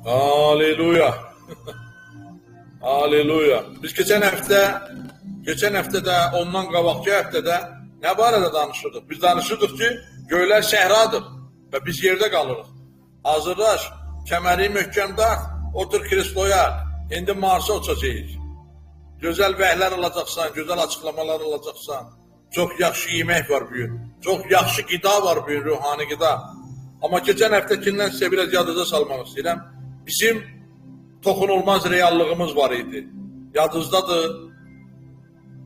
Aleluya. Aleluya. Biz keçən həftə də, ondan qabaqki həftədə nə barədə danışırdıq? Biz danışırdıq ki, göylər səhradır və biz yerdə qalırıq. Hazırlaş, kəməri möhkəm tax, otur kresloya, indi Marsa uçacağıq. Gözəl vəhlər alacaqsan, gözəl açıqlamalar alacaqsan. Çox yaxşı yemək var bu gün. Çox yaxşı qida var bu gün, ruhani qida. Amma keçən həftəkindən sizə biraz yadınıza salmaq istəyirəm. Bizim toxunulmaz reallığımız var idi. Yadınızdadır.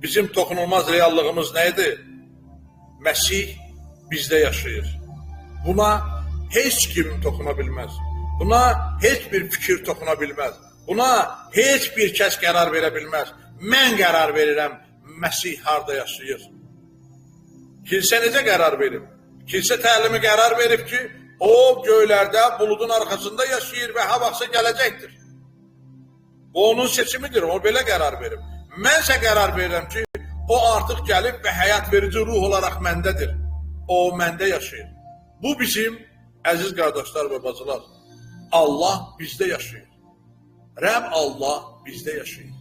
Bizim toxunulmaz reallığımız nə idi? Məsih bizdə yaşayır. Buna heç kim toxuna bilməz. Buna heç bir fikir toxuna bilməz. Buna heç bir kəs qərar verə bilməz. Mən qərar verirəm, Məsih harada yaşayır. Kilsə necə qərar verib? Kilsə təlimi qərar verib ki, o göylərdə, buludun arxasında yaşayır və ha vaxtsa gələcəkdir. Bu onun seçimidir, o belə qərar verib. Mənsə qərar verirəm ki, o artıq gəlib və həyat verici ruh olaraq məndədir. O məndə yaşayır. Bu bizim, əziz qardaşlar və bacılar, Allah bizdə yaşayır. Rəbb Allah bizdə yaşayır.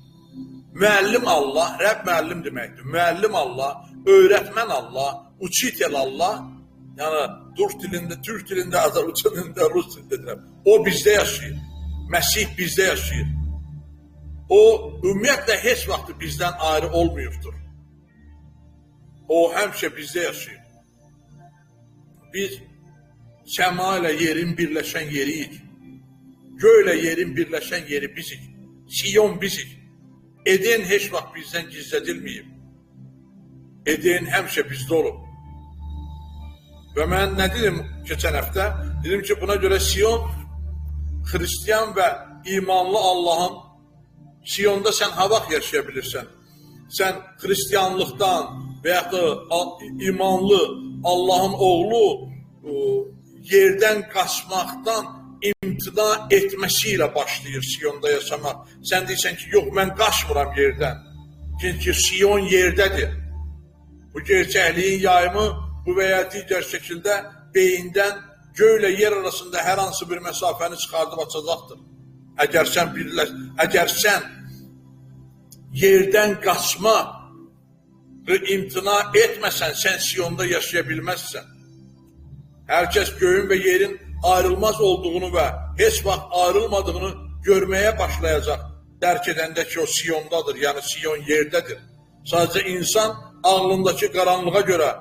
Müəllim Allah, Rəbb müəllim deməkdir. Müəllim Allah, öyrətmən Allah, uçitel Allah, yəni Türk dilində, Azərbaycan dilində, Rus dilində deyirəm. O bizdə yaşayır. Məsih bizdə yaşayır. O ümumiyyətlə heç vaxt bizdən ayrı olmayıbdır. O həmişə bizdə yaşayır. Biz səma ilə yerin birləşən yeriyik. Göy ilə yerin birləşən yeri bizik. Siyon bizik. Eden heç vaxt bizdən gizlədilməyib. Eden həmişə bizdə olub. Və mən nə dedim keçən həftə? Dedim ki, buna görə Siyon, xristiyan və imanlı Allahın, Siyonda sən ha vaxt yaşaya bilirsən. Sən xristiyanlıqdan və yaxud da imanlı Allahın oğlu yerdən qaçmaqdan imtina etməsi ilə başlayır Siyonda yaşamaq. Sən deyirsən ki, yox, mən qaçmıram yerdən. Çünki Siyon yerdədir. Bu gerçəkliyin yayımı bu və ya digər şəkildə beyindən göylə yer arasında hər hansı bir məsafəni çıxardıb açacaqdır. Əgər sən yerdən qaçma və imtina etməsən, sən Siyonda yaşaya bilməzsən. Hər kəs göyün və yerin ayrılmaz olduğunu və heç vaxt ayrılmadığını görməyə başlayacaq. Dərk edəndə ki, o Siyondadır, yəni Siyon yerdədir. Sadəcə insan ağlındakı qaranlığa görə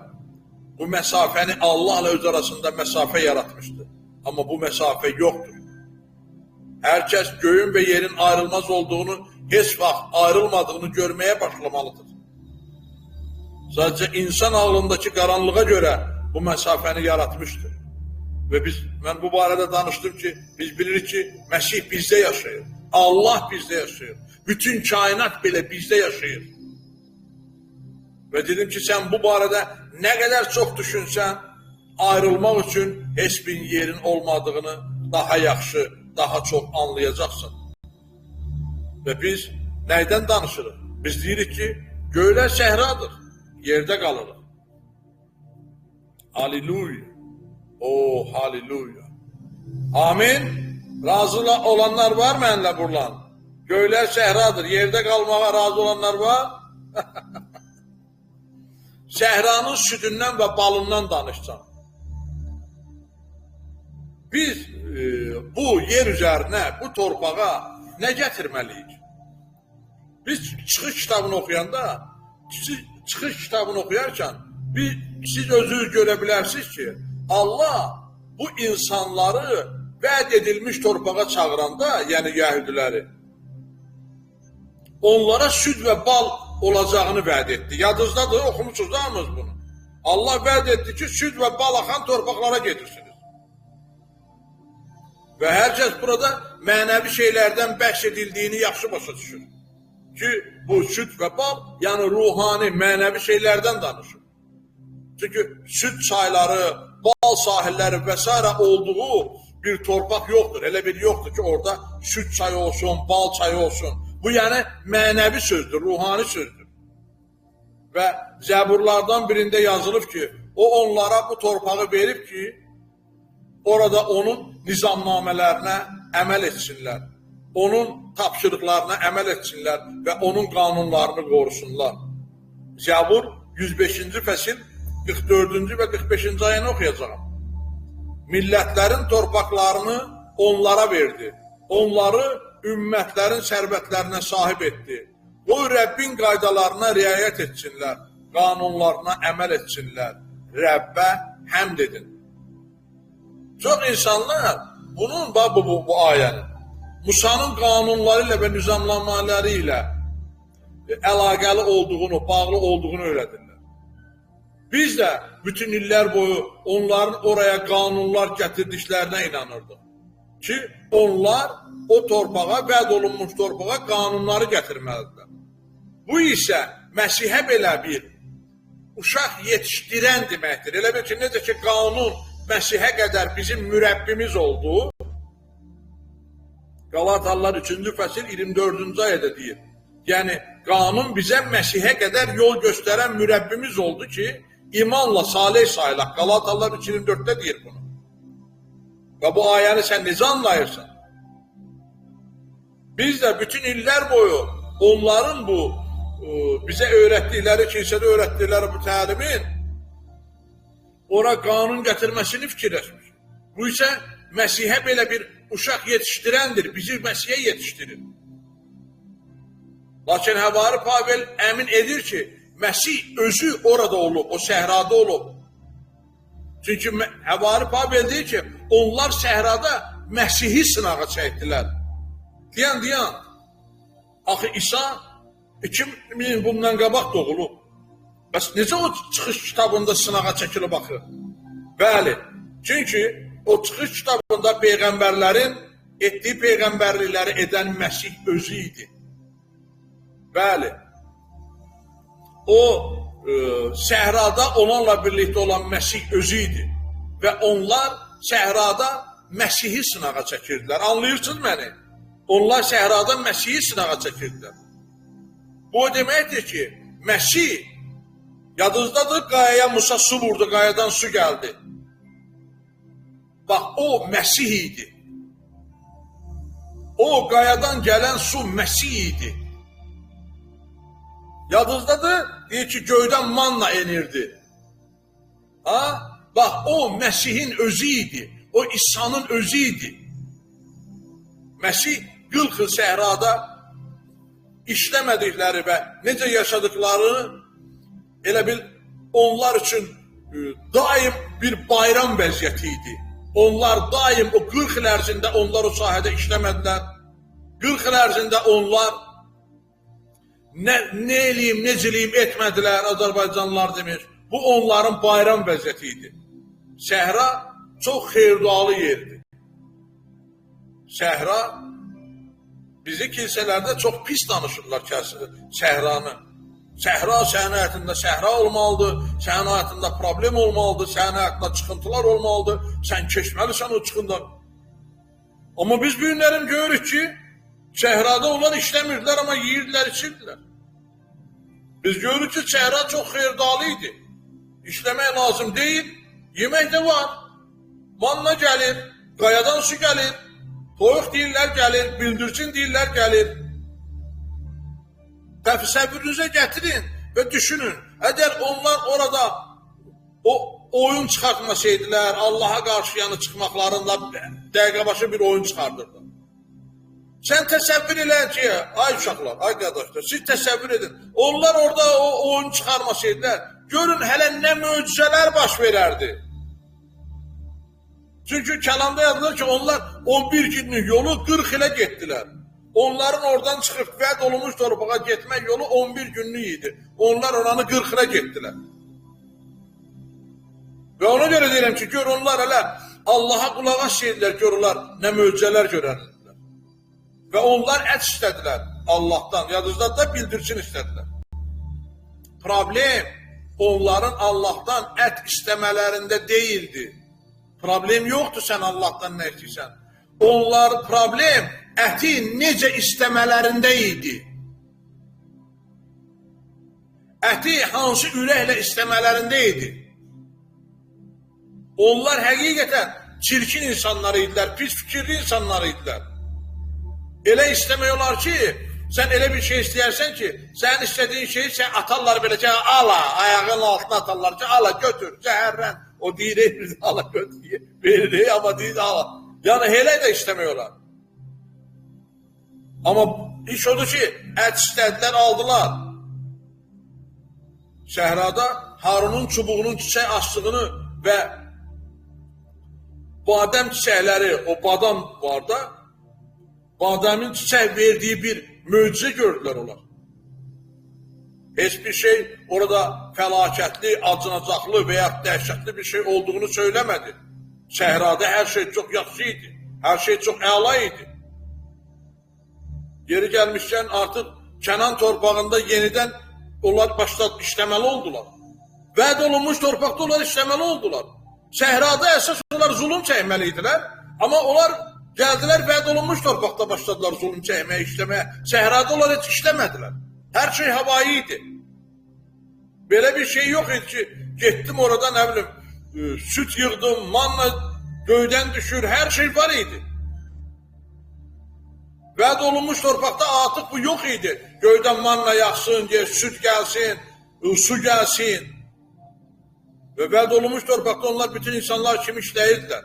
bu məsafəni Allahla öz arasında məsafə yaratmışdır. Amma bu məsafə yoxdur. Hər kəs göyün və yerin ayrılmaz olduğunu, heç vaxt ayrılmadığını görməyə başlamalıdır. Sadəcə insan ağlındakı qaranlığa görə bu məsafəni yaratmışdır. Və mən bu barədə danışdım ki, biz bilirik ki, Məsih bizdə yaşayır. Allah bizdə yaşayır. Bütün kainat belə bizdə yaşayır. Və dedim ki, sən bu barədə nə qədər çox düşünsən, ayrılmaq üçün heç bir yerin olmadığını daha yaxşı, daha çox anlayacaqsın. Və biz nəydən danışırıq? Biz deyirik ki, göylər səhradır, yerdə qalırıq. Haleluya. Oh, haleluya. Amin. Razı olanlar var mənlə buradan? Göylər səhradır, yerdə qalmağa razı olanlar var? Səhranın südündən və balından danışacağım. Biz bu yer üzərinə, bu torpağa nə gətirməliyik? Biz çıxış kitabını oxuyanda, çıxış kitabını oxuyarkən, siz özünüz görə bilərsiniz ki, Allah bu insanları vəd edilmiş torpağa çağıranda, yəni Yəhudiləri, onlara süd və bal olacağını vəd etdi. Yadınızdadır, oxumuşsunuz hamınız bunu. Allah vəd etdi ki, süd və bal axan torpaqlara gedirsiniz. Və hər kəs burada mənəvi şeylərdən bəxş edildiyini yaxşı başa düşür. Ki, bu süd və bal, yəni ruhani, mənəvi şeylərdən danışır. Çünki süd çayları, bal sahilləri və s. olduğu bir torpaq yoxdur. Elə bir yoxdur ki, orada süd çayı olsun, bal çayı olsun. Bu yəni mənəvi sözdür, ruhani sözdür. Və Zəburlardan birində yazılıb ki, o onlara bu torpağı verib ki, orada onun nizamnamələrinə əməl etsinlər. Onun tapşırıqlarına əməl etsinlər və onun qanunlarını qorusunlar. Zəbur 105-ci fəsil 44-cü və 45-ci ayəni oxuyacağım. Millətlərin torpaqlarını onlara verdi. Onları ümmətlərin sərvətlərinə sahib etdi. Qoy Rəbbin qaydalarına riayət etsinlər, qanunlarına əməl etsinlər. Rəbbə həmd edin. Çox insanlar bunun bu ayənin Musanın qanunları ilə və nizamlamaları ilə əlaqəli olduğunu, bağlı olduğunu öyrədirlər. Biz də bütün illər boyu onların oraya qanunlar gətirdiklərinə inanırdıq. Ki, onlar o torpağa, vəd olunmuş torpağa qanunları gətirməlidirlər. Bu isə Məsihə belə bir uşaq yetişdirən deməkdir. Elə bir ki, necə ki, qanun Məsihə qədər bizim mürəbbimiz oldu. Qalatalılar 3-cü fəsil 24-cü ayədə deyir. Yəni, qanun bizə Məsihə qədər yol göstərən mürəbbimiz oldu ki, imanla salih sayılaq. Qalatalılar 3-24-də deyir bunu. Və bu ayəni sən necə anlayırsan? Biz də bütün illər boyu onların bu bizə öyrətdikləri, kilsədə öyrətdikləri bu təlimin ora qanun gətirməsini fikirləşmiş. Bu isə Məsihə belə bir uşaq yetişdirəndir, bizi Məsihə yetişdirir. Lakin Həvari Pavel əmin edir ki, Məsih özü orada olub, o səhrada olub. Çünki Həvari Pavel deyir ki, onlar səhrada Məsihi sınağa çəkdilər. Deyən, axı İsa 2000 bundan qabaq doğulub. Bəs necə o çıxış kitabında sınağa çəkilib axı? Bəli, çünki o çıxış kitabında peyğəmbərlərin etdiyi peyğəmbərlikləri edən Məsih özü idi. Bəli, o səhrada onlarla birlikdə olan Məsih özü idi və onlar səhrada Məsihi sınağa çəkirdilər. Anlayırsınız məni? Onlar səhrada Məsihi sınağa çəkirdilər. Bu deməkdir ki, Məsih, yadınızdadır, qayaya Musa su vurdu, qayadan su gəldi. Bax, o Məsih idi. O qayadan gələn su Məsih idi. Yadınızdadır, deyir ki, göydən manna enirdi. Bax, o Məsihin özü idi. O İsa'nın özü idi. Məsih 40 il səhrada işləmədikləri və necə yaşadıkları elə bil onlar üçün daim bir bayram vəziyyəti idi. Onlar daim o 40 il ərzində onlar o sahədə işləmədilər. 40 il ərzində onlar nə eləyim, necəliyim etmədilər, Azərbaycanlılar demir. Bu onların bayram vəziyyəti idi. Səhra çox xeyirdualı yerdir. Səhra, bizi kilsələrdə çox pis danışırlar səhranı. Səhra sənin həyatında səhra olmalıdır, sənin həyatında problem olmalıdır, sənin həyatında çıxıntılar olmalıdır, sən keçməlisən o çıxıntılar. Amma biz bu günlərim görürük ki, səhrada onlar işləmirdilər, amma yiyirdilər, içirdilər. Biz görürük ki, səhra çox xeyirdalı idi. İşləmək lazım deyil, yemək də var. Manna gəlir, qayadan su gəlir, toyuq deyirlər gəlir, bildirçin deyirlər gəlir. Təsəvvürünüzə gətirin və düşünün. Əgər onlar orada o oyun çıxartmasaydılar, Allaha qarşı yanı çıxmaqlarında dəqiqə başı bir oyun çıxardırdı. Sən təsəvvür elə ki, ay uşaqlar, ay qardaşlar, siz təsəvvür edin. Onlar orada o oyun çıxarmasaydılar, görün hələ nə möcüzələr baş verərdi. Çünki kəlamda yazılır ki, onlar 11 günlük yolu 40 ilə getdilər. Onların oradan çıxıb vəd olunmuş torpağa getmək yolu 11 günlük idi. Onlar oranı 40 ilə getdilər. Və ona görə deyirəm ki, gör onlar hələ Allaha qulaq asaydılar, görürlər, nə möcüzələr görərdilər. Və onlar ət istədilər Allahdan, yadınızda da bildirçin istədilər. Problem onların Allahdan ət istəmələrində deyildi. Problem yoxdur sən Allahdan nə istəyirsən. Onlar problem əti necə istəmələrində idi. Əti hansı ürəklə istəmələrində idi. Onlar həqiqətən çirkin insanlar idilər, pis fikirli insanlar idilər. Elə istəmək olar ki, sən elə bir şey istəyərsən ki, sənin istədiyin şeyi sən atarlar beləcə, ala, ayağın altına atarlar ki, ala götür, zəhərlən. O deyir, ala götür, verir, amma deyir, ala. Yəni, elə də istəmək olar. Amma iş odur ki, ət istədilər, aldılar. Səhrada Harunun çubuğunun çiçək açdığını və badəm çiçəkləri, o badam var da, badəmin çiçək verdiyi bir möcüzə gördülər onlar. Heç bir şey orada fəlakətli, acınacaqlı və ya dəhşətli bir şey olduğunu söyləmədi. Səhrada hər şey çox yaxşı idi, hər şey çox əla idi. Yeri gəlmişkən artıq Kənan torpağında yenidən onlar başladı işləməli oldular. Vəd olunmuş torpaqda onlar işləməli oldular. Səhrada əsas onlar zulüm çəkməli idilər, amma onlar gəldilər, vəd olunmuş torpaqda başladılar zulüm çəkməyə, işləməyə. Səhrada onlar heç işləmədilər. Hər şey havayı idi. Belə bir şey yox idi ki, getdim orada, nə bilim, süt yığdım, manna göydən düşür, hər şey var idi. Vəd olunmuş torpaqda artıq bu yox idi. Göydən manna yaxsın, süt gəlsin, su gəlsin. Və vəd olunmuş torpaqda onlar bütün insanlar kimi işləyirdilər.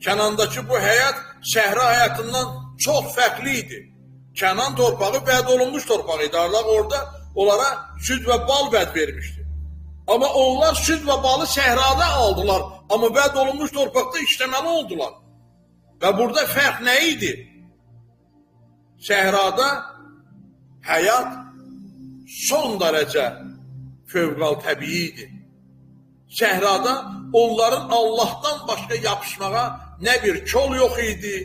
Kənandakı bu həyat səhra həyatından çox fərqli idi. Kənan torpağı vəd olunmuş torpağı idi. Orada onlara süd və bal vəd vermişdi. Amma onlar süd və balı səhrada aldılar. Amma vəd olunmuş torpaqda işləməli oldular. Və burada fərq nə idi? Səhrada həyat son dərəcə fövqəl təbii idi. Səhrada onların Allahdan başqa yapışmağa nə bir kol yox idi,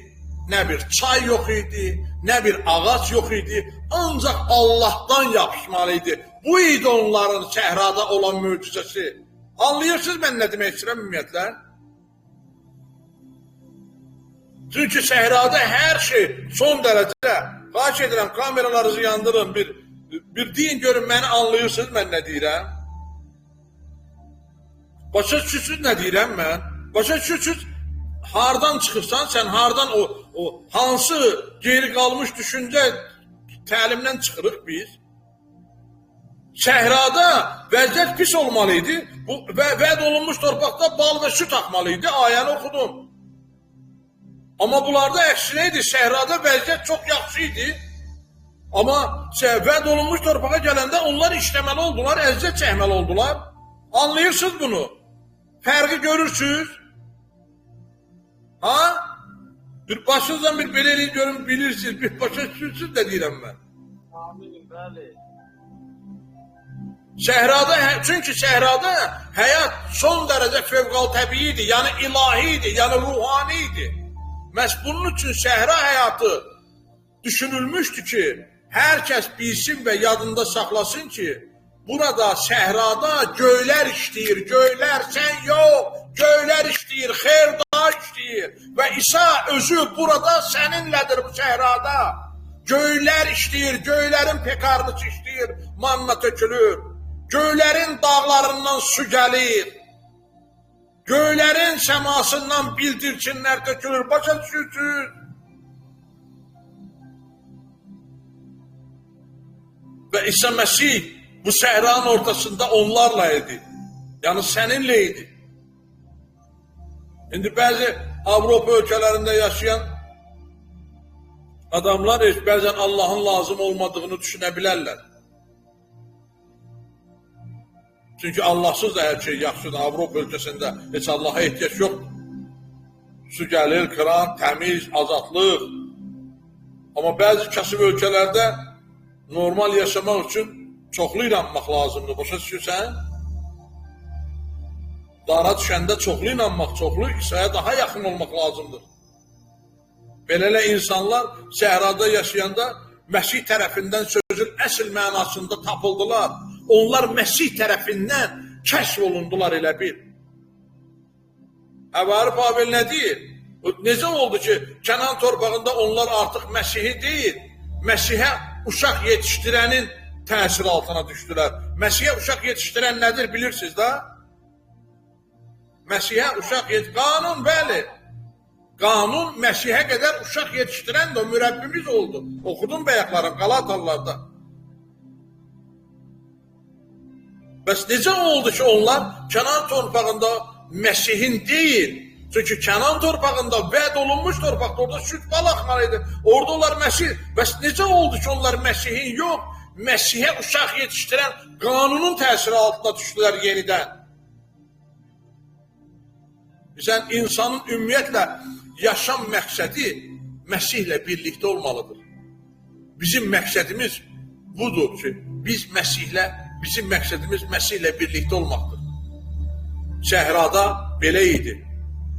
nə bir çay yox idi, nə bir ağac yox idi. Ancaq Allahdan yapışmalı idi. Bu idi onların səhrada olan möcüzəsi. Anlayırsınız mən nə demək istəyirəm ümumiyyətlə? Çünki səhrada hər şey son dərəcədə, xahiş edirəm, kameralarınızı yandırın, bir deyin görün, məni anlayırsınız mən nə deyirəm? Başa düşürsünüz nə deyirəm mən? Başa düşürsünüz, hardan çıxırsan, sən hardan o hansı geri qalmış düşüncə təlimdən çıxırıq biz? Səhrada vəziyyət pis olmalı idi və vəd olunmuş torpaqda bal və süt axmalı idi, ayəni oxudum. Amma bunlarda əksinə idi, səhrada vəziyyət çox yaxşı idi. Amma vəd olunmuş torpağa gələndə onlar işləməli oldular, əziyyət çəkməli oldular. Anlayırsınız bunu? Fərqi görürsünüz? Ha? Bir başınızdan bir belə eləyin görün, bilirsiniz, bir başa düşürsünüz də deyirəm mən. Amin, bəli. Səhrada, çünki səhrada həyat son dərəcə fövqəl təbii idi, yəni ilahi idi, yəni ruhani idi. Məhz bunun üçün səhra həyatı düşünülmüşdü ki, hər kəs bilsin və yadında saxlasın ki, burada səhrada göylər işləyir, göylər sən yox, göylər işləyir, xeyirda işləyir və İsa özü burada səninlədir bu səhrada. Göylər işləyir, göylərin pekarını işləyir, manna tökülür, göylərin dağlarından su gəlir, göylərin səmasından bildirçinlər tökülür, başa düşürsünüz. Və İsa Məsih bu səhranın ortasında onlarla idi. Yəni səninlə idi. İndi bəzi Avropa ölkələrində yaşayan adamlar bəzən Allahın lazım olmadığını düşünə bilərlər. Çünki Allahsız da hər şey yaxşıdır. Avropa ölkəsində heç Allaha ehtiyac yoxdur. Su gəlir, kran, təmiz, azadlıq. Amma bəzi kasıb ölkələrdə normal yaşamaq üçün çoxlu inanmaq lazımdır. Başa düşürsən? Dara düşəndə çoxlu inanmaq, çoxlu İsa'ya daha yaxın olmaq lazımdır. Belələ insanlar səhrada yaşayanda Məsih tərəfindən sözün əsl mənasında tapıldılar. Onlar Məsih tərəfindən kəşf olundular elə bil. Əvvarı Pavel nə deyir? Necə oldu ki, Kənan torpağında onlar artıq Məsihi deyil, Məsihə uşaq yetişdirənin təsir altına düşdülər. Məsihə uşaq yetişdirən nədir bilirsiniz də? Məsihə uşaq yetişdirən, qanun bəli, Qanun Məsihə qədər uşaq yetişdirən də o mürəbbimiz oldu. Oxudum bəyəklərim Qalatalılarda. Bəs necə oldu ki, onlar Kənan torpağında Məsihin deyil, çünki Kənan torpağında vəd olunmuş torpaqda, orada süd bal axmalıydı, orada onlar Məsih. Bəs necə oldu ki, onlar Məsihin yox, Məsihə uşaq yetişdirən qanunun təsiri altına düşdülər yenidən? Sən insanın ümumiyyətlə yaşam məqsədi Məsihlə birlikdə olmalıdır. Bizim məqsədimiz budur ki, bizim məqsədimiz Məsihlə birlikdə olmaqdır. Səhrada belə idi,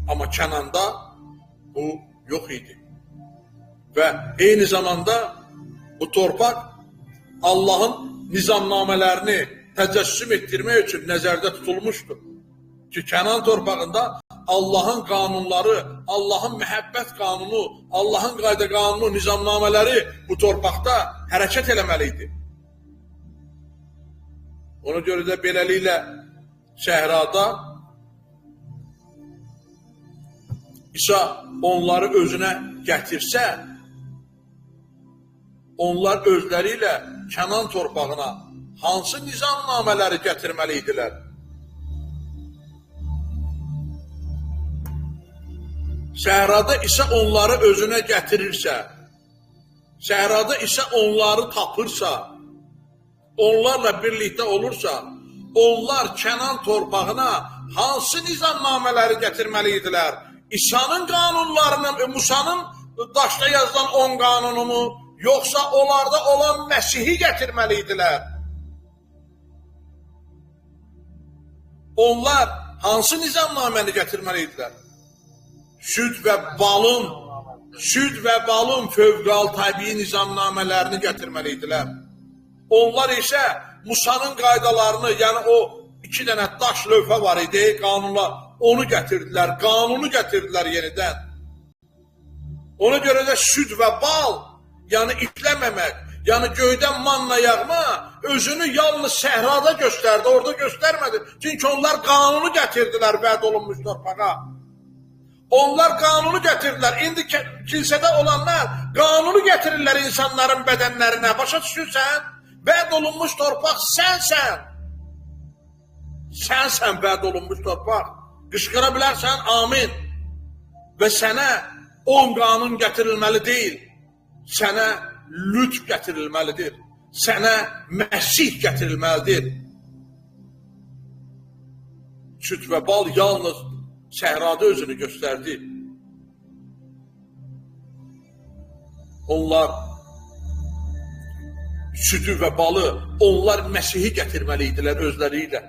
amma Kənanda bu yox idi. Və eyni zamanda bu torpaq Allahın nizamnamələrini təcəssüm etdirmək üçün nəzərdə tutulmuşdur. Ki, Kənan torpağında Allahın qanunları, Allahın məhəbbət qanunu, Allahın qayda qanunu, nizamnamələri bu torpaqda hərəkət eləməliydi. Ona görə də beləliklə səhrada İsa onları özünə gətirsə, onlar özləri ilə Kənan torpağına hansı nizamnamələri gətirməliydilər? Səhrada isə onları özünə gətirirsə, səhrada isə onları tapırsa, onlarla birlikdə olursa, onlar Kənan torpağına hansı nizamnamələri gətirməliydilər? İsa'nın qanunlarını, Musa'nın daşda yazılan 10 qanunumu, yoxsa onlarda olan Məsihi gətirməliydilər? Onlar hansı nizamnaməni gətirməliydilər? Süd və balın fövqəli təbii nizamnamələrini gətirməliydilər. Onlar isə Musa'nın qaydalarını, yəni o 2 dənə daş lövhə var idi, qanunla, onu gətirdilər, qanunu gətirdilər yenidən. Ona görə də süd və bal, yəni itləməmək, yəni göydən manna yağma, özünü yalnız səhrada göstərdi, orada göstərmədi. Çünki onlar qanunu gətirdilər vəd olunmuş torpağa. Onlar qanunu gətirdilər. İndi kilsədə olanlar qanunu gətirirlər insanların bədənlərinə. Başa düşürsən? Vəd olunmuş torpaq sənsən. Sənsən vəd olunmuş torpaq. Qışqıra bilərsən, amin. Və sənə 10 qanun gətirilməli deyil. Sənə lütf gətirilməlidir. Sənə Məsih gətirilməlidir. Süd və bal yalnız səhrada özünü göstərdi. Onlar südü və balı, onlar Məsihi gətirməliydilər özləri ilə.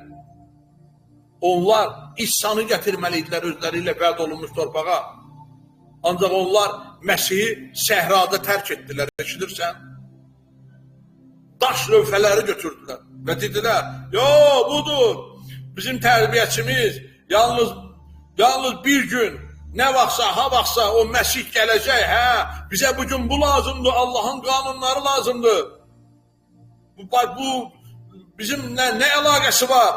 Onlar İsa'nı gətirməliydilər özləri ilə vəd olunmuş torpağa. Ancaq onlar Məsihi səhrada tərk etdilər, eşidirsən? Daş lövhələri götürdülər və dedilər, budur, bizim tərbiyəçimiz yalnız bir gün, nə vaxtsa, ha vaxtsa o Məsih gələcək, bizə bugün bu lazımdır, Allahın qanunları lazımdır. Bu bizim nə əlaqəsi var?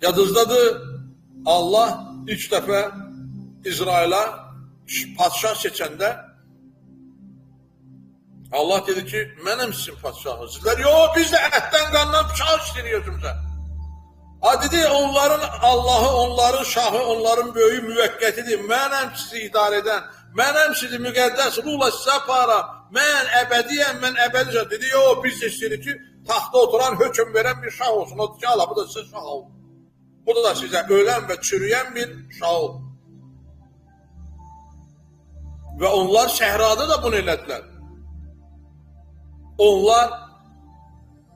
Yadınızdadır, Allah ilk dəfə İsrailə padşah seçəndə Allah dedi ki, mənəm sizin padşahınız. Sizlər, biz də ətdən qandan bıçaq istəyirsiniz. Dedi, onların Allahı, onların şahı, onların böyüyü müvəqqətidir. Mənəm sizi idarə edən, mənəm sizi müqəddəs ruhla sizə apara. Mən əbədiyəm, mən əbədiyəm. Dedi, biz istəyirik ki, taxta oturan, hökm verən bir şah olsun. O dedi ki, bu da sizə şah olun. Bu da sizə ölən və çürüyən bir şah olun. Və onlar səhrada da bunu elədilər. Onlar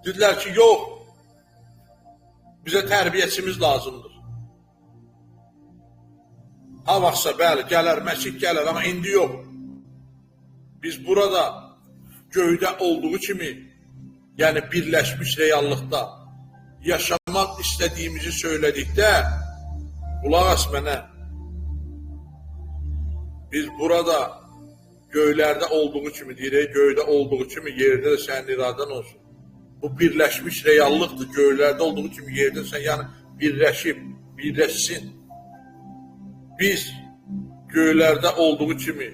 dedilər ki, yox, bizə tərbiyəçimiz lazımdır. Ha vaxtsa, bəli, gələr, Məsih gələr, amma indi yox. Biz burada göydə olduğu kimi, yəni birləşmiş reallıqda yaşamaq istədiyimizi söylədikdə, qulaq as mənə, biz burada göylərdə olduğu kimi deyirik, göydə olduğu kimi yerdə də sənin iradən olsun. Bu birləşmiş reallıqdır, göylərdə olduğu kimi yerdə sən, yəni birləşsin. Biz göylərdə olduğu kimi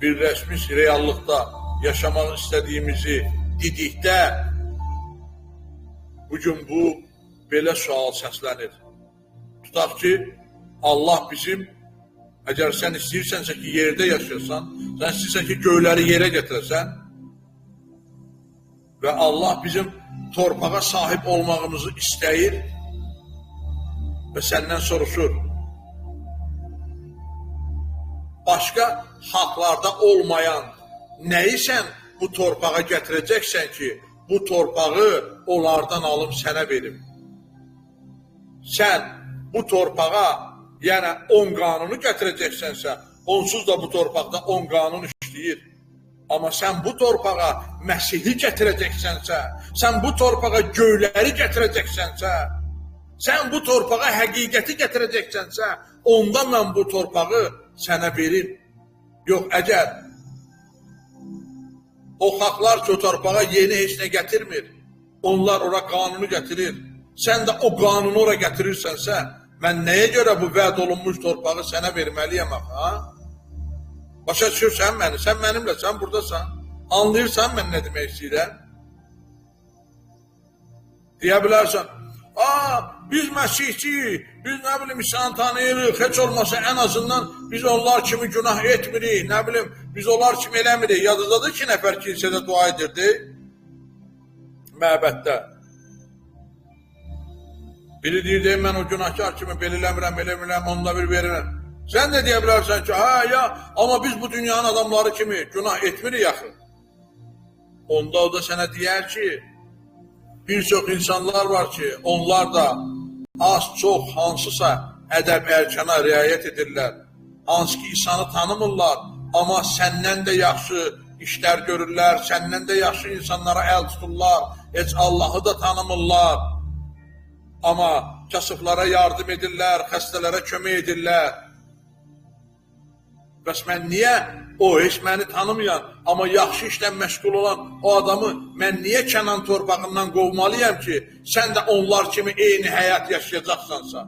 birləşmiş reallıqda yaşamaq istədiyimizi dedikdə bugün bu belə sual səslənir. Tutaq ki, Allah bizim, əgər sən istəyirsənsə ki, yerdə yaşayasan, sən istəyirsən ki, göyləri yerə gətirəsən və Allah bizim torpağa sahib olmağımızı istəyir və səndən soruşur. Başqa haqlarda olmayan nəyi sən bu torpağa gətirəcəksən ki, bu torpağı onlardan alım sənə verim. Sən bu torpağa, yəni 10 qanunu gətirəcəksənsə, onsuz da bu torpaqda 10 qanun işləyir. Amma sən bu torpağa Məsihi gətirəcəksənsə, sən bu torpağa göyləri gətirəcəksənsə, sən bu torpağa həqiqəti gətirəcəksənsə, onda mən bu torpağı sənə verim. Yox, əgər o xalqlar ki, o torpağa yeni heç nə gətirmir, onlar ora qanunu gətirir, sən də o qanunu ora gətirirsənsə, mən nəyə görə bu vəd olunmuş torpağı sənə verməliyəm, ha? Başa düşürsən məni, sən mənimlə, sən buradasan, anlayırsan mən nə demək istəyirəm? Deyə bilərsən, biz Məsihçiyik, biz nə bilim İsa'nı tanıyırıq, heç olmasa ən azından biz onlar kimi günah etmirik, nə bilim biz onlar kimi eləmirik. Yadındadır ki, nəfər kilsədə dua edirdi, məbəddə. Biri deyirdi, mən o günahkar kimi belə eləmirəm, onunla bir verirəm. Sən də deyə bilərsən ki, amma biz bu dünyanın adamları kimi günah etmirik yaxı. Onda o da sənə deyər ki, bir çox insanlar var ki, onlar da az-çox hansısa ədəb-ərkana riayət edirlər. Hansı ki, İsa'nı tanımırlar, amma səndən də yaxşı işlər görürlər, səndən də yaxşı insanlara əl tuturlar, heç Allahı da tanımırlar. Amma kasıflara yardım edirlər, xəstələrə kömək edirlər. Bəs mən niyə o heç məni tanımayan, amma yaxşı işlə məşğul olan o adamı mən niyə Kənan torpağından qovmalıyam ki, sən də onlar kimi eyni həyat yaşayacaqsansa?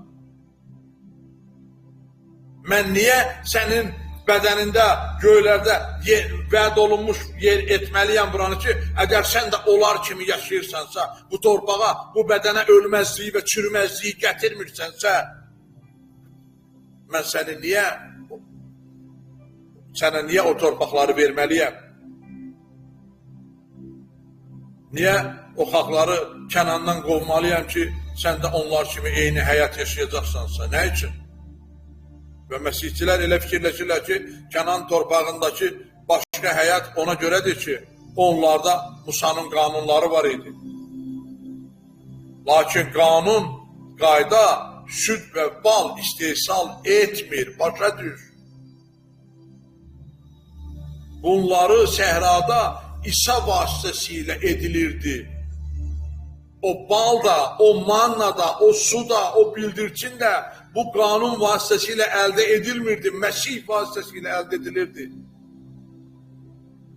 Mən niyə sənin bədənində, göylərdə vəd olunmuş yer etməliyəm buranı ki, əgər sən də onlar kimi yaşayırsansa, bu torpağa, bu bədənə ölməzliyi və çürüməzliyi gətirmirsənsə, mən sənə niyə o torpaqları verməliyəm? Niyə o xalqları Kənandan qovmalıyam ki, sən də onlar kimi eyni həyat yaşayacaqsansa? Nə üçün? Və məsihçilər elə fikirləşirlər ki, Kənan torpağındakı başqa həyat ona görədir ki, onlarda Musanın qanunları var idi. Lakin qanun, qayda, süd və bal istehsal etmir, başa düş. Bunları səhrada İsa vasitəsilə edilirdi. O bal da, o manna da, o su da, o bildirçin də bu qanun vasitəsilə əldə edilmirdi, Məsih vasitəsilə əldə edilirdi.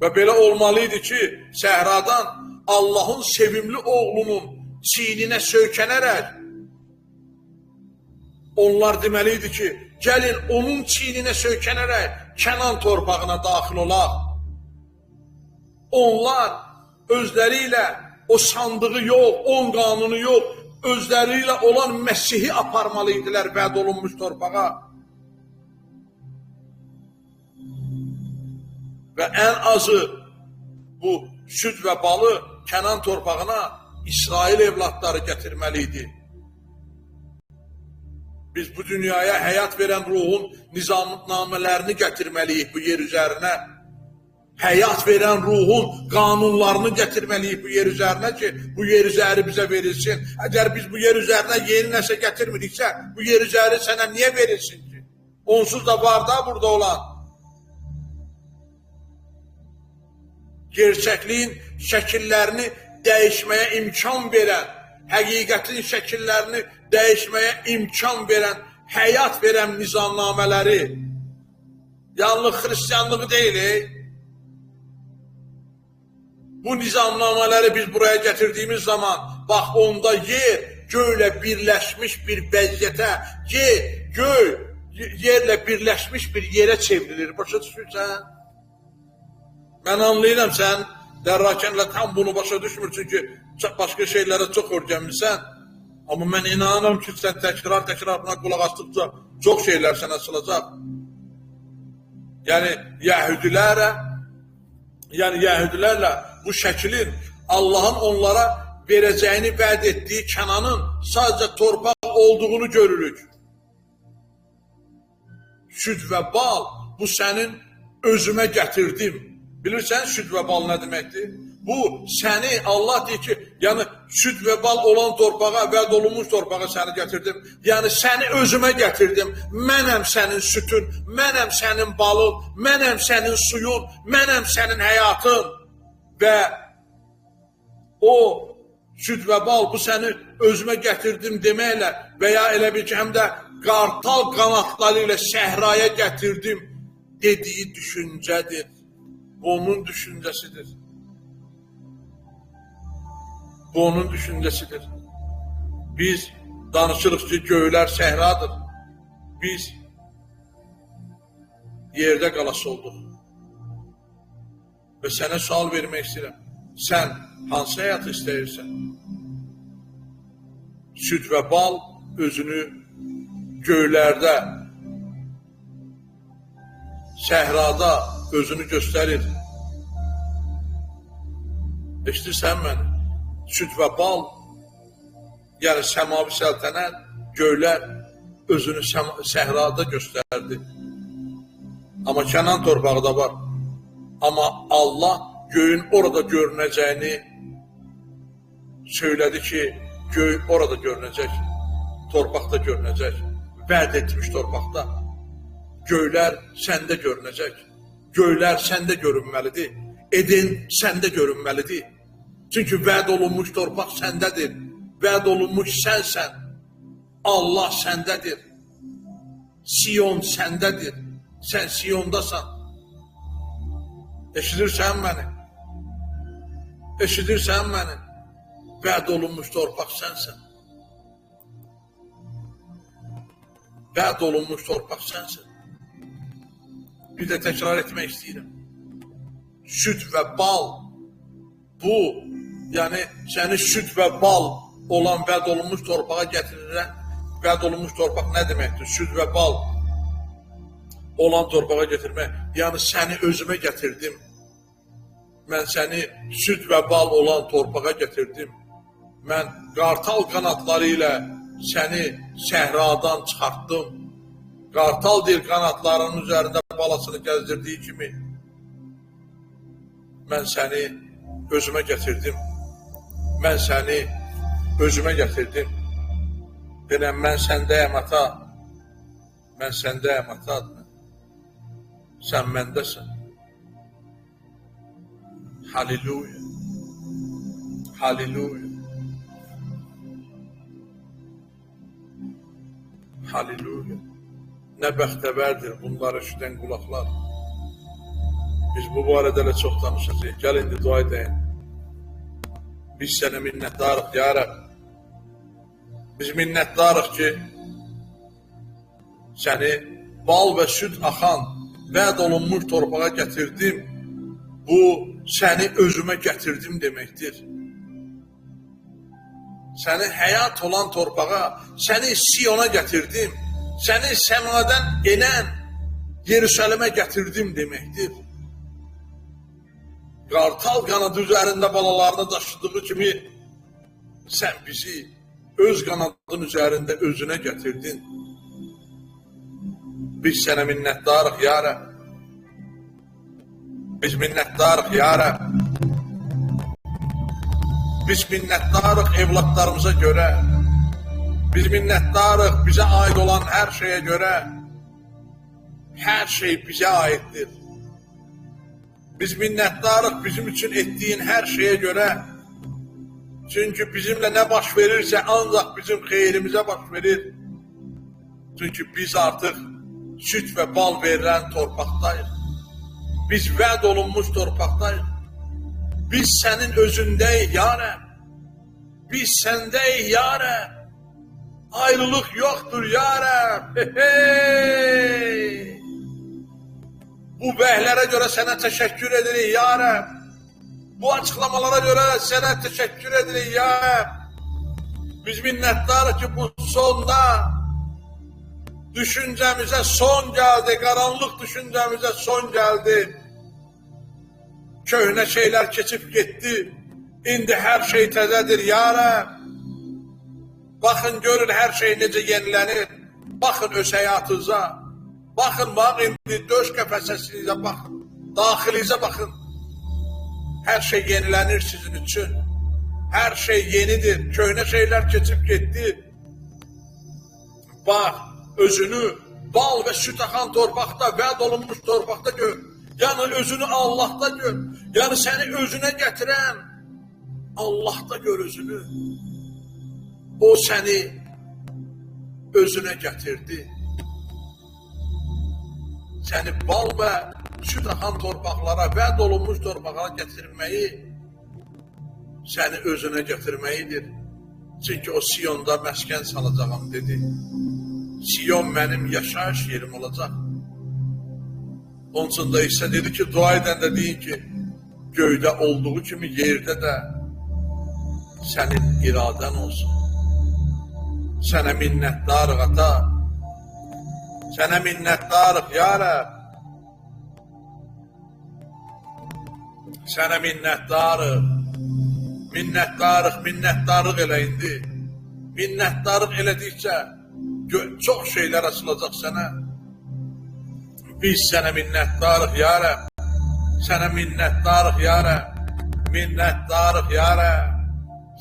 Və belə olmalıydı ki, səhradan Allahın sevimli oğlunun çiyninə söykənərək onlar deməliydi ki, gəlin onun çiyninə söykənərək Kənan torpağına daxil olaq. Onlar özləri ilə o sandığı yox, 10 qanunu yox, özləri ilə olan Məsihi aparmalıydılar vəd olunmuş torpağa. Və ən azı bu süd və balı Kənan torpağına İsrail evlatları gətirməliydi. Biz bu dünyaya həyat verən ruhun nizamnamələrini gətirməliyik bu yer üzərinə. Həyat verən ruhun qanunlarını gətirməliyik bu yer üzərinə ki, bu yer üzəri bizə verilsin. Əgər biz bu yer üzərinə yeni nəsə gətirmiriksə, bu yer üzəri sənə niyə verilsin ki? Onsuz da var da burada olan. Gerçəkliyin şəkillərini dəyişməyə imkan verən, həqiqətin şəkillərini dəyişməyə imkan verən, həyat verən nizamnamələri, yalnız xristiyanlığı deyil, bu nizamnamələri biz buraya gətirdiyimiz zaman, bax onda yer, göylə birləşmiş bir vəziyyətə, göy yerlə birləşmiş bir yerə çevrilir. Başa düşürsən? Mən anlayıram, sən dərrakənlə tam bunu başa düşmürsün ki, başqa şeylərə çox örgənmirsən. Amma mən inanırım ki, sən təkrar buna qulaq asdıqca çox şeylər sənə açılacaq. Yəni, Yəhudilərlə bu şəklin Allahın onlara verəcəyini vəd etdiyi Kənanın sadəcə torpaq olduğunu görürük. Süd və bal, bu sənin özümə gətirdim. Bilirsən, süd və bal nə deməkdir? Bu, səni, Allah deyir ki, yəni süd və bal olan torpağa, vəd olunmuş torpağa səni gətirdim. Yəni, səni özümə gətirdim. Mənəm sənin sütün, mənəm sənin balın, mənəm sənin suyun, mənəm sənin həyatın. Və o süd və bal, bu səni özümə gətirdim deməklə və ya elə bir ki, həm də qartal qanatları ilə səhraya gətirdim dediyi düşüncədir. Bu onun düşüncəsidir. Bu onun düşüncəsidir. Biz danışırıq ki, göylər səhradır. Biz yerdə qalası olduq. Və sənə sual vermək istəyirəm. Sən hansı həyatı istəyirsən? Süd və bal özünü göylərdə, səhrada özünü göstərir. Eşidirsən məni? Süd və bal, yəni səmavi səltənət, göylər özünü səhrada göstərdi. Amma Kənan torpağı da var. Amma Allah göyün orada görünəcəyini söylədi ki, göy orada görünəcək, torpaqda görünəcək, vəd etmiş torpaqda. Göylər səndə görünəcək, göylər səndə görünməlidir, Eden səndə görünməlidir. Çünki vəd olunmuş torpaq səndədir, vəd olunmuş sənsən, Allah səndədir, Siyon səndədir, sən Siyondasan. Eşidirsən məni? Eşidirsən məni? Vəd olunmuş torpaq sənsən. Vəd olunmuş torpaq sənsən. Bir də təkrar etmək istəyirəm. Süd və bal, bu, yəni səni süd və bal olan vəd olunmuş torpağa gətirirəm. Vəd olunmuş torpaq nə deməkdir? Süd və bal olan torpağa gətirmək. Yəni səni özümə gətirdim. Mən səni süd və bal olan torpağa gətirdim. Mən qartal qanatları ilə səni səhradan çıxartdım. Qartal deyil, qanatlarının üzərində balasını gəzdirdiyi kimi mən səni özümə gətirdim. Mən səni özümə gətirdim. Deyirəm, mən səndəyəm ata. Mən səndəyəm ata. Sən məndəsən. Halleluya. Halleluya. Halleluya. Nə bəxtəvərdir bunları eşidən qulaqlar. Biz bu barədə də çox danışacağıq. Gəl indi dua edəyim. Biz sənə minnətdarıq, ya Rəbb. Biz minnətdarıq ki, səni bal və süd axan, vəd olunmuş torpağa gətirdim. Bu, səni özümə gətirdim deməkdir. Səni həyat olan torpağa, səni Siyona gətirdim. Səni səmadan enən Yeruşalimə gətirdim deməkdir. Qartal qanadı üzərində balalarını daşıdığı kimi sən bizi öz qanadın üzərində özünə gətirdin. Biz sənə minnətdarıq, ya Rəbb. Biz minnətdarıq, ya Rəbb. Biz minnətdarıq evlatlarımıza görə. Biz minnətdarıq bizə aid olan hər şeyə görə. Hər şey bizə aiddir. Biz minnətdarıq bizim üçün etdiyin hər şeyə görə. Çünki bizimlə nə baş verirsə ancaq bizim xeyrimizə baş verir. Çünki biz artıq süd və bal verilən torpaqdayıq. Biz vəd olunmuş torpaqdayıq. Biz sənin özündəyik, ya Rəbb. Biz səndəyik, ya Rəbb. Ayrılıq yoxdur ya Rəbb. Hey! Bu bəhlərə görə sənə təşəkkür edirik ya Rəbb. Bu açıqlamalara görə sənə təşəkkür edirik ya Rəbb. Biz minnətdarıq ki, bu sonda düşüncəmizə son gəldi, qaranlıq düşüncəmizə son gəldi. Köhnə şeylər keçib getdi, indi hər şey təzədir ya Rəbb. Baxın, görün hər şey necə yenilənir. Baxın öz həyatınıza. Baxın, bax indi döş qəfəsəsinizə baxın. Daxilinizə baxın. Hər şey yenilənir sizin üçün. Hər şey yenidir. Köhnə şeylər keçib getdi. Bax, özünü bal və süt axan torpaqda, vəd olunmuş torpaqda gör. Yəni özünü Allah'ta gör. Yəni səni özünə gətirən Allah'ta gör özünü. O səni özünə gətirdi. Səni bal və süt axan torpaqlara, vəd olunmuş torpaqlara gətirməyi, səni özünə gətirməyidir. Çünki o Siyonda məskən salacağım dedi. Siyon mənim yaşayış yerim olacaq. Onun üçün də isə dedi ki, dua edəndə deyin ki, göydə olduğu kimi yerdə də sənin iradən olsun. Sənə minnətdarıq ata. Sənə minnətdarıq ya Rəbb. Sənə minnətdarıq. Minnətdarıq elə indi. Minnətdarıq elədikcə çox şeylər açılacaq sənə. Biz sənə minnətdarıq ya Rəbb. Sənə minnətdarıq ya Rəbb. Minnətdarıq ya Rəbb.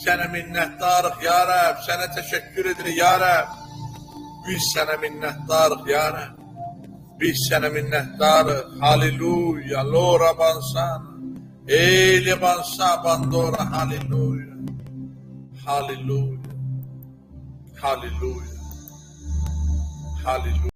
Sənə minnətdarıq ya Rəbb. Sənə təşəkkür edirik ya Rəbb. Biz sənə minnətdarıq ya Rəbb. Biz sənə minnətdarıq. Halleluya. Lora bansan. Eyle bansa bandora. Halleluya. Halleluya. Halleluya. Halleluya.